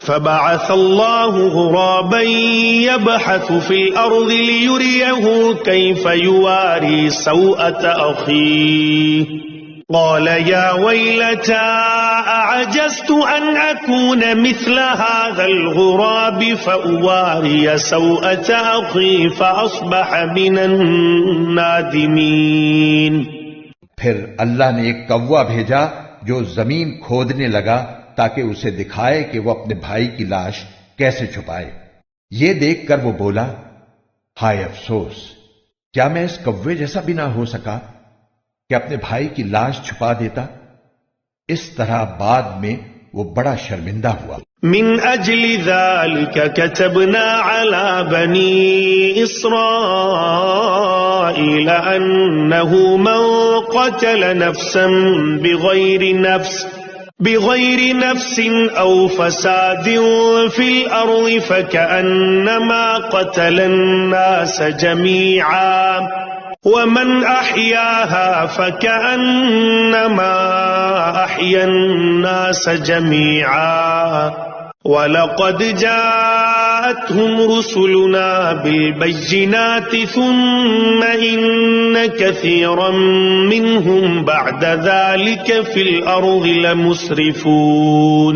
فبعث الله غرابا يبحث في الأرض ليريه كيف يواري سوءة أخيه قال يا ويلتى أعجزت أن أكون مثل هذا الغراب فأواري سوءة أخي فأصبح من النادمين۔ پھر اللہ نے ایک کوا بھیجا جو زمین کھودنے لگا تاکہ اسے دکھائے کہ وہ اپنے بھائی کی لاش کیسے چھپائے۔ یہ دیکھ کر وہ بولا، ہائے افسوس، کیا میں اس کوے جیسا بھی نہ ہو سکا کہ اپنے بھائی کی لاش چھپا دیتا؟ اس طرح بعد میں وہ بڑا شرمندہ ہوا۔ من اجل ذلك كتبنا على بني اسرائيل انه من قتل نفسا بغير نفس او فساد في الارض فكأنما قتل الناس جميعا ومن احياها فكأنما احيا الناس جميعا وَلَقَدْ جَاءَتْهُمْ رُسُلُنَا بِالْبَيِّنَاتِ ثُمَّ إِنَّ كَثِيرًا مِّنْهُمْ بَعْدَ ذَلِكَ فِي الْأَرْضِ لَمُسْرِفُونَ۔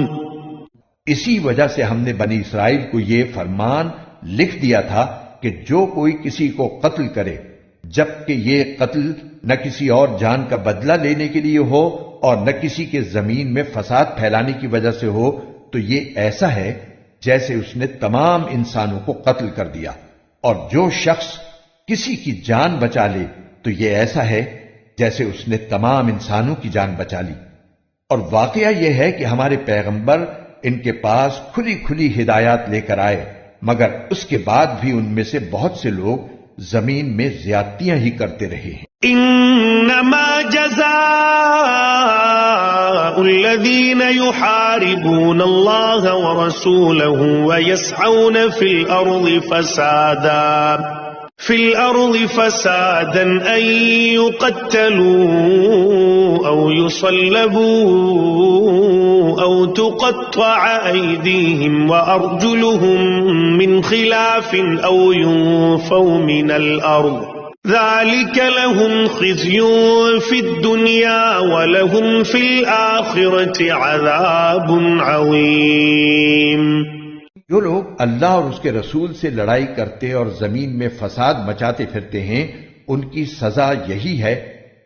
اسی وجہ سے ہم نے بنی اسرائیل کو یہ فرمان لکھ دیا تھا کہ جو کوئی کسی کو قتل کرے جبکہ یہ قتل نہ کسی اور جان کا بدلہ لینے کے لیے ہو اور نہ کسی کے زمین میں فساد پھیلانے کی وجہ سے ہو تو یہ ایسا ہے جیسے اس نے تمام انسانوں کو قتل کر دیا، اور جو شخص کسی کی جان بچا لے تو یہ ایسا ہے جیسے اس نے تمام انسانوں کی جان بچا لی۔ اور واقعہ یہ ہے کہ ہمارے پیغمبر ان کے پاس کھلی کھلی ہدایات لے کر آئے، مگر اس کے بعد بھی ان میں سے بہت سے لوگ زمین میں زیادتیاں ہی کرتے رہے ہیں۔ انما جزاء الذين يحاربون الله ورسوله ويسعون في الارض فسادا ان يقتلوا او يصلبوا او تقطع ايديهم وارجلهم من خلاف او ينفوا من الارض ذلك لهم خزي في الدنيا ولهم في الآخرة عذاب عظيم۔ جو لوگ اللہ اور اس کے رسول سے لڑائی کرتے اور زمین میں فساد مچاتے پھرتے ہیں ان کی سزا یہی ہے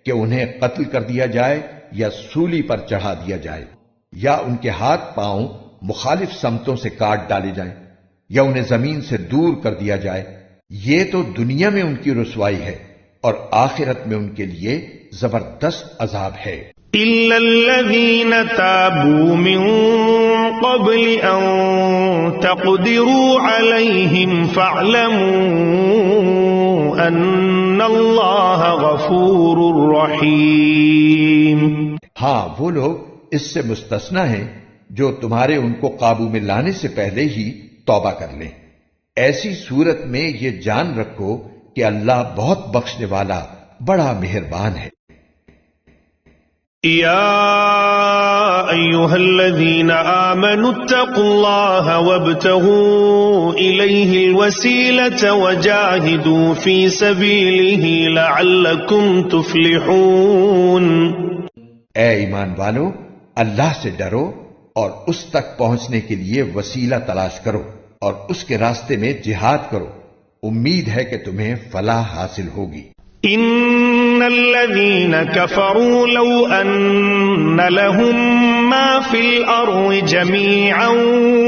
کہ انہیں قتل کر دیا جائے یا سولی پر چڑھا دیا جائے، یا ان کے ہاتھ پاؤں مخالف سمتوں سے کاٹ ڈالے جائیں، یا انہیں زمین سے دور کر دیا جائے۔ یہ تو دنیا میں ان کی رسوائی ہے اور آخرت میں ان کے لیے زبردست عذاب ہے۔ إِلَّا الَّذِينَ تَابُوا مِن قَبْلِ أَن تَقْدِرُوا عَلَيْهِمْ فَاعْلَمُوا أَنَّ اللَّهَ غَفُورٌ رَّحِيمٌ۔ ہاں، وہ لوگ اس سے مستثنی ہیں جو تمہارے ان کو قابو میں لانے سے پہلے ہی توبہ کر لیں۔ ایسی صورت میں یہ جان رکھو کہ اللہ بہت بخشنے والا بڑا مہربان ہے۔ یا ایھا الذین آمنوا اتقوا اللہ وابتغوا الیہ الوسیلۃ وجاہدوا فی سبیلہ لعلکم تفلحون۔ اے ایمان والو، اللہ سے ڈرو اور اس تک پہنچنے کے لیے وسیلہ تلاش کرو اور اس کے راستے میں جہاد کرو، امید ہے کہ تمہیں فلاح حاصل ہوگی۔ ان الذين كفروا لو ان لهم ما في الارض جميعا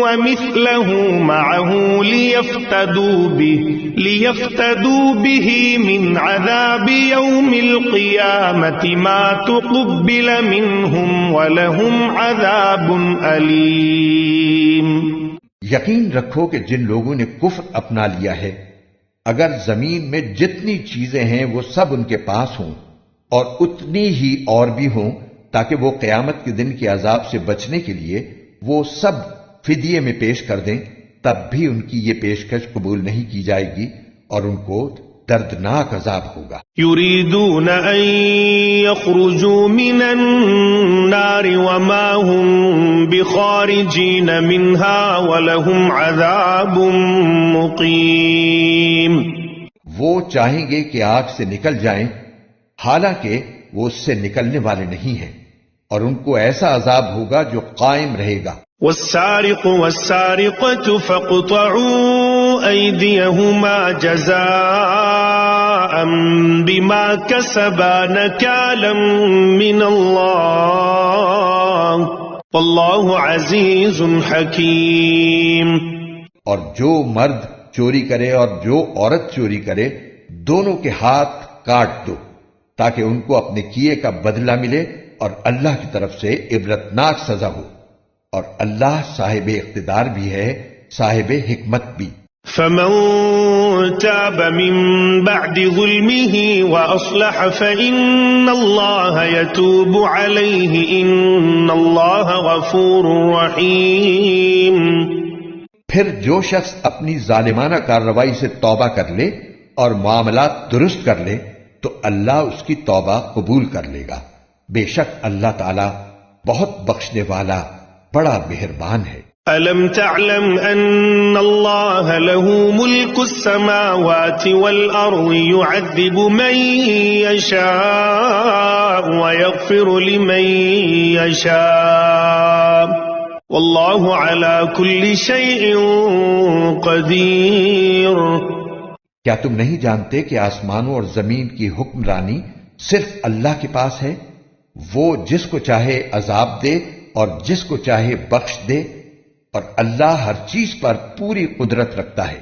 ومثله معه ليفتدوا به من عذاب يوم القيامة ما تقبل منهم ولهم عذاب أليم۔ یقین رکھو کہ جن لوگوں نے کفر اپنا لیا ہے اگر زمین میں جتنی چیزیں ہیں وہ سب ان کے پاس ہوں اور اتنی ہی اور بھی ہوں تاکہ وہ قیامت کے دن کے عذاب سے بچنے کے لیے وہ سب فدیے میں پیش کر دیں، تب بھی ان کی یہ پیشکش قبول نہیں کی جائے گی اور ان کو دردناک عذاب ہوگا۔ يريدون أن يخرجوا من النار وما هم بخارجين منها ولهم عذاب مقيم۔ وہ چاہیں گے کہ آگ سے نکل جائیں، حالانکہ وہ اس سے نکلنے والے نہیں ہیں، اور ان کو ایسا عذاب ہوگا جو قائم رہے گا۔ والسارق والسارقة فاقطعوا أيديهما جزاء بما كسبا نكالا من الله والله عزيز حكيم۔ اور جو مرد چوری کرے اور جو عورت چوری کرے، دونوں کے ہاتھ کاٹ دو تاکہ ان کو اپنے کیے کا بدلہ ملے، اور اللہ کی طرف سے عبرتناک سزا ہو، اور اللہ صاحب اقتدار بھی ہے، صاحب حکمت بھی۔ فمن تاب من بعد ظلمه وأصلح فإن الله يتوب عليه إن الله غفور رحيم۔ پھر جو شخص اپنی ظالمانہ کارروائی سے توبہ کر لے اور معاملات درست کر لے تو اللہ اس کی توبہ قبول کر لے گا، بے شک اللہ تعالی بہت بخشنے والا بڑا مہربان ہے۔ ألم تعلم أن الله له ملك السماوات والأرض يعذب من يشاء ويغفر لمن يشاء والله على كل شيء قدير۔ کیا تم نہیں جانتے کہ آسمانوں اور زمین کی حکمرانی صرف اللہ کے پاس ہے؟ وہ جس کو چاہے عذاب دے اور جس کو چاہے بخش دے، اور اللہ ہر چیز پر پوری قدرت رکھتا ہے۔